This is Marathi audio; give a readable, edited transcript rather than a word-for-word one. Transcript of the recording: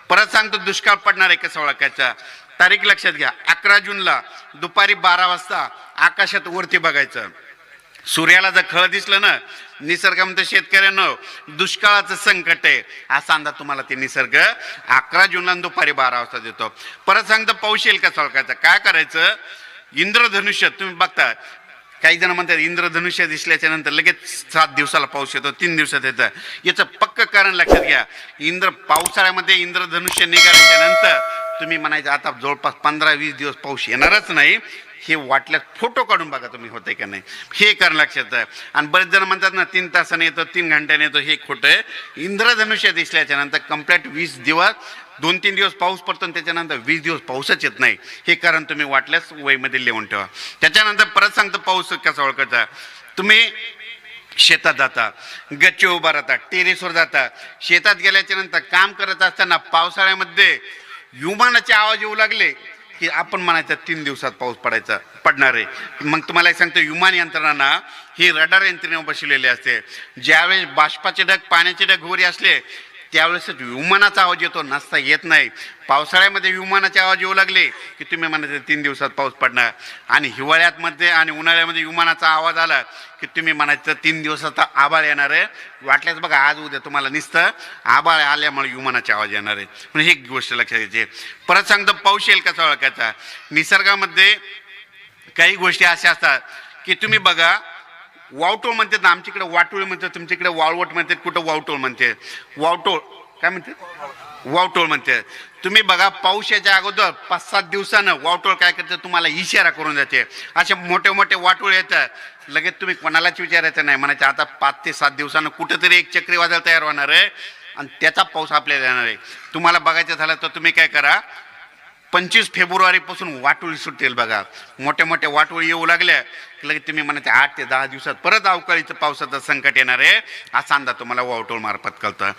परत सांगतो दुष्काळ पडणार आहे कसं ओळखायचा, तारीख लक्षात घ्या. 11 जूनला दुपारी 12 वाजता आकाशात वरती बघायचं. सूर्याला जर खळ दिसलं ना, निसर्गामध्ये शेतकऱ्यांना दुष्काळाचं संकट आहे असा अंदाज तुम्हाला ते निसर्ग 11 जूनला दुपारी 12 वाजता देतो. परत सांगतो पाऊस येईल कसं ओळखायचं. काय करायचं, इंद्रधनुष्य तुम्ही बघता, काही जण म्हणतात इंद्रधनुष्य दिसल्याच्या नंतर लगेच 7 दिवसाला पाऊस येतो, 3 दिवसात येतं. याचं पक्क कारण लक्षात घ्या. पावसाळ्यामध्ये इंद्रधनुष्य निघाल्याच्या नंतर तुम्ही म्हणायचं आता जवळपास 15-20 दिवस पाऊस येणारच नाही. हे वाटल्यास फोटो काढून बघा तुम्ही होते का नाही, हे कारण लक्षात आहे. आणि बरेच जण म्हणतात ना 3 तासाने येतो, 3 घंट्याने येतो, हे खोटं आहे. इंद्रधनुष्य दिसल्याच्या नंतर कंप्लीट 20 दिवस 2-3 दिवस पाऊस पडतो आणि त्याच्यानंतर 20 दिवस पाऊसच येत नाही. हे कारण तुम्ही वाटल्यास वहीमध्ये लिहून ठेवा. त्याच्यानंतर परत सांगतो पाऊस कसा ओळखायचा. तुम्ही शेतात जाता, गच्ची उभा राहता, टेरेसवर जाता, शेतात गेल्याच्या नंतर काम करत असताना पावसाळ्यामध्ये विमानाचे आवाज येऊ लागले की आपण म्हणायचं 3 दिवसात पाऊस पडणार आहे. मग तुम्हाला एक सांगतो, विमान यंत्रणा ही रडार यंत्रणेवर बसलेली असते. ज्यावेळेस बाष्पाचे ढग, पाण्याचे ढग वगैरे असले त्यावेळेसच विमानाचा आवाज येतो, नसता येत नाही. पावसाळ्यामध्ये विमानाचे आवाज येऊ लागले की तुम्ही म्हणायचं 3 दिवसात पाऊस पडणार. आणि हिवाळ्यामध्ये आणि उन्हाळ्यामध्ये विमानाचा आवाज आला की तुम्ही म्हणायचं 3 दिवसाचा आभाळ येणार आहे. वाटल्यास बघा आज उद्या तुम्हाला नुसतं आभाळ आल्यामुळे विमानाचे आवाज येणार आहे. पण ही गोष्ट लक्षात घ्यायची. परत सांगतो पाऊस येईल कसा ओळखायचा. निसर्गामध्ये काही गोष्टी अशा असतात की तुम्ही बघा, वावटोळ म्हणतात ना, आमच्याकडे वाटोळ म्हणतात, तुमच्याकडे वाळवट म्हणतात, कुठं वावटोळ म्हणते. वावटोळ काय म्हणते, वावटोळ म्हणते. तुम्ही बघा पावसाच्या अगोदर 5-7 दिवसानं वावटोळ काय करते, तुम्हाला इशारा करून जाते. असे मोठे मोठे वाटोळ येतात, लगेच तुम्ही कोणालाच विचारायचं नाही, म्हणायचं आता 5 ते 7 दिवसानं कुठंतरी एक चक्रीवादळ तयार होणार आहे आणि त्याचा पाऊस आपल्याला येणार आहे. तुम्हाला बघायचं झालं तर तुम्ही काय करा, 25 फेब्रुवारीपासून वाटोळी सुटेल बघा. मोठ्या मोठ्या वाटोळी येऊ लागल्या की लगेच तुम्ही म्हणायचं 8 ते 10 दिवसात परत अवकाळीचं पावसाचं संकट येणार आहे असा अंदाज तुम्हाला वावटोळ मार्फत कळतं.